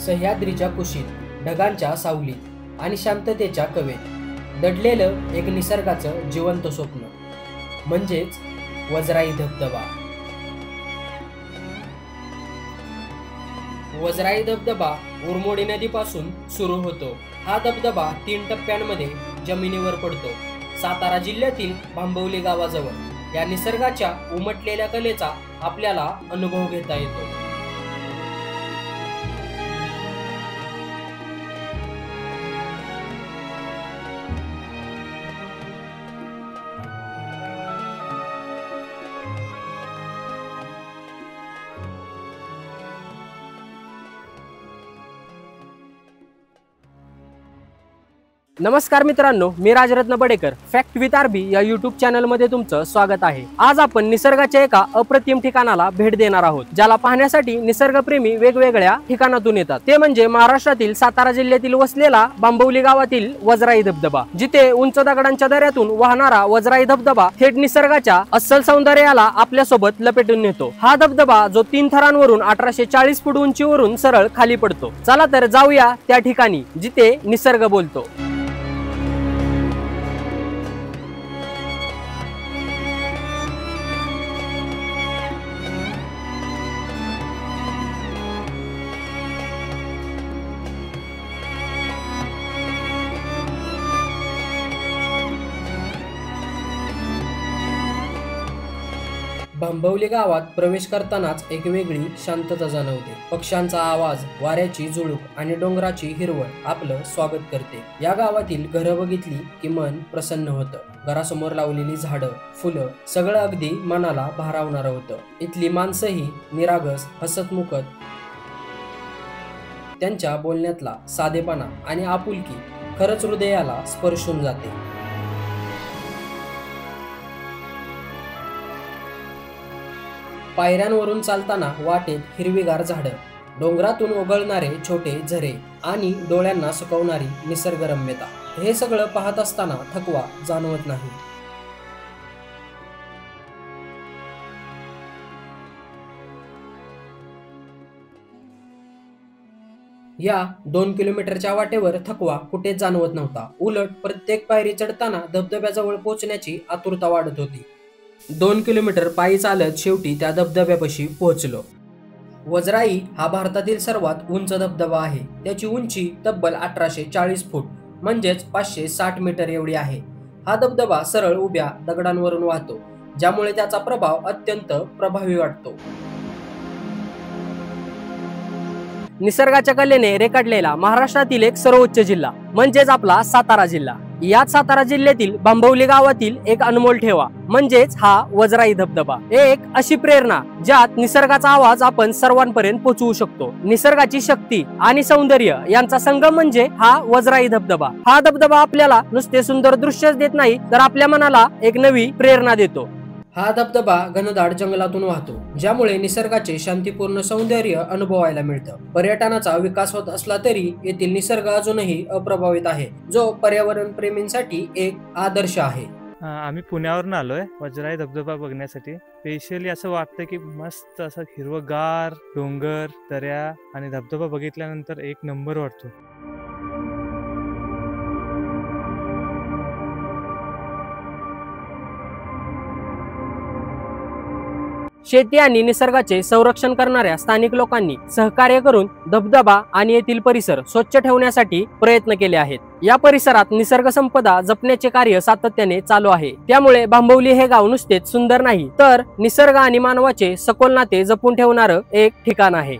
सह्याद्रीच्या कुशीत, ढगांच्या सावलीत आणि शांततेच्या कवेत दडलेलं एक निसर्गाचं जिवंत स्वप्न म्हणजेच वजराई धबधबा। वजराई धबधबा उरमोडी नदीपासून सुरू होतो। हा धबधबा 3 टप्प्यांमध्ये जमिनीवर पडतो। सातारा जिल्ह्यातील भांबवली गावाजवळ या निसर्गाच्या उमटलेल्या कलेचा आपल्याला अनुभव घेता येतो। नमस्कार मित्रांनो, मी Rajratna Badekar fact with RB या यूट्यूब चॅनल मध्ये तुमचं स्वागत आहे। आज आपण निसर्गाच्या एका अप्रतिम ठिकाणाला भेट देणार आहोत, ज्याला पाहण्यासाठी निसर्गप्रेमी वेगवेगळ्या ठिकाणातून येतात। ते म्हणजे महाराष्ट्रातील सातारा जिल्ह्यातील वसलेला भांबवली गावातील वजराई धबधबा, जिथे उंच दगडांच्या दऱ्यातून वाहणारा वजराई धबधबा थेट निसर्गाच्या अस्सल सौंदर्याला आपल्या सोबत लपेटून नेतो। हा धबधबा जो 3 थरांवरून 1840 फूट उंचीवरून सरळ खाली पडतो। चला तर जाऊया त्या ठिकाणी जिथे निसर्ग बोलतो। भांबवली गावात प्रवेश करतानाच एक वेगळी शांतता जाणवते। पक्ष्यांचा आवाज, वाऱ्याची झुळूक आणि डोंगराची हिरवळ आपलं स्वागत करते। या गावातील घरं बघितली की मन प्रसन्न होतं। घरासमोर लावलेली झाडं, फुलं सगळं अगदी मनाला भारावणारं होतं। इथली माणसंही निरागस, हसतमुखत। त्यांच्या बोलण्यातला साधेपणा आणि आपुलकी खरंच हृदयाला स्पर्शून जाते। पायऱ्यांवरून चालताना वाटेत हिरवीगार झाडं, डोंगरातून ओघळणारे छोटे झरे आणि डोळ्यांना सुकवणारी निसर्गरम्यता, हे सगळं पाहत असताना थकवा जाणवत नाही। या 2 किलोमीटरच्या वाटेवर थकवा कुठेच जाणवत नव्हता। उलट प्रत्येक पायरी चढताना धबधब्याजवळ पोहोचण्याची आतुरता वाढत होती। 2 किलोमीटर पायी चालत शेवटी त्या धबधब्यापाशी पोहोचलो। वजराई हा भारतातील सर्वात उंच धबधबा आहे। त्याची उंची तब्बल 1840 फूट म्हणजेच 560 मीटर एवढी आहे। हा धबधबा सरळ उभ्या दगडांवरून वाहतो, ज्यामुळे त्याचा प्रभाव अत्यंत प्रभावी वाटतो। निसर्गाच्या कलेने रेखाटलेला महाराष्ट्रातील एक सर्वोच्च जिल्हा म्हणजेच आपला सातारा जिल्हा। याच सातारा जिल्ह्यातील भांबवली गावातील एक अनमोल ठेवा म्हणजेच हा वजराई धबधबा। एक अशी प्रेरणा ज्यात निसर्गाचा आवाज आपण सर्वांपर्यंत पोहोचवू शकतो। निसर्गाची शक्ती आणि सौंदर्य यांचा संगम म्हणजे हा वजराई धबधबा। हा धबधबा आपल्याला नुसते सुंदर दृश्यच देत नाही, तर आपल्या मनाला एक नवी प्रेरणा देतो। हा धबधबा घनदाट जंगलातून वाहतो, ज्यामुळे निसर्गाचे शांतिपूर्ण सौंदर्य अनुभवायला मिळतं। पर्यटनाचा विकास होत असला तरी येथील निसर्ग अजूनही अप्रभावित आहे, जो पर्यावरण प्रेमींसाठी एक आदर्श आहे। आम्ही पुण्यावरून आलोय वजराई धबधबा बघण्यासाठी। स्पेशली असं वाटतं की मस्त असं हिरवगार डोंगर, दऱ्या आणि धबधबा बघितल्यानंतर एक नंबर वाटतो। शेती आणि निसर्गाचे संरक्षण करणाऱ्या स्थानिक लोकांनी सहकार्य करून धबधबा आणि येथील परिसर स्वच्छ ठेवण्यासाठी प्रयत्न केले आहेत। या परिसरात निसर्ग संपदा जपण्याचे कार्य सातत्याने चालू आहे। त्यामुळे भांबवली हे गाव नुसतेच सुंदर नाही, तर निसर्ग आणि मानवाचे सखोल नाते जपून ठेवणारं एक ठिकाण आहे।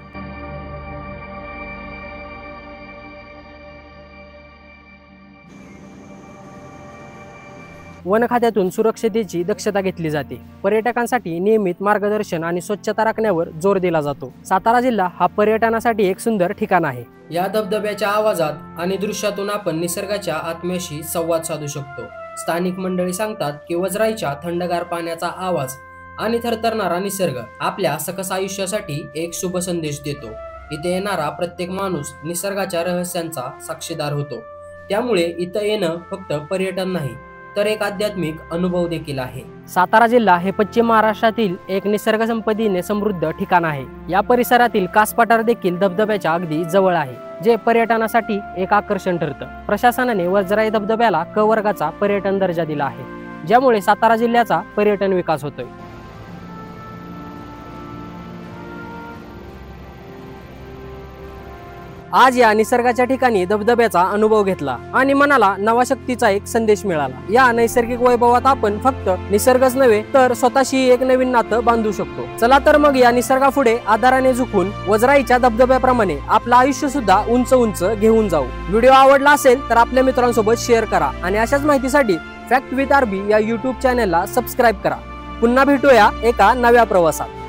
वन खात्यातून सुरक्षतेची दक्षता घेतली जाते। पर्यटकांसाठी नियमित मार्गदर्शन आणि स्वच्छता राखण्यावर जोर दिला जातो। सातारा जिल्हा हा पर्यटनासाठी एक सुंदर ठिकाण आहे। या धबधब्याच्या आवाजात आणि दृश्यातून आपण निसर्गाच्या आत्म्याशी संवाद साधू शकतो। स्थानिक मंडळी सांगतात की वजराईच्या थंडगार पाण्याचा आवाज आणि थरथरणारा निसर्ग आपल्या सकस आयुष्यासाठी एक शुभ संदेश देतो। इथे येणारा प्रत्येक माणूस निसर्गाच्या रहस्यांचा साक्षीदार होतो। त्यामुळे इथं येणं फक्त पर्यटन नाही, तर एक आध्यात्मिक अनुभव देखील आहे। सातारा जिल्हा हे पश्चिम महाराष्ट्रातील एक निसर्ग संपत्तीने समृद्ध ठिकाण आहे। या परिसरातील कास पठार देखील धबधब्याच्या अगदी जवळ आहे, जे पर्यटनासाठी एक आकर्षण ठरतं। प्रशासनाने वजराई धबधब्याला क वर्गाचा पर्यटन दर्जा दिला आहे, ज्यामुळे सातारा जिल्ह्याचा पर्यटन विकास होतोय। आज या निसर्गाच्या ठिकाणी धबधब्याचा अनुभव घेतला आणि मनाला नवा शक्तीचा एक संदेश मिळाला। या नैसर्गिक वैभवात आपण फक्त निसर्गच नव्हे तर स्वतःशी एक नवीन नातं बांधू शकतो। चला तर मग या निसर्गापुढे आदराने झुकून वजराईच्या धबधब्याप्रमाणे आपलं आयुष्य सुद्धा उंच उंच घेऊन जाऊ। व्हिडिओ आवडला असेल तर आपल्या मित्रांसोबत शेअर करा आणि अशाच माहितीसाठी फॅक्ट विथ आरबी या YouTube चॅनलला सबस्क्राईब करा। पुन्हा भेटूया एका नव्या प्रवासात।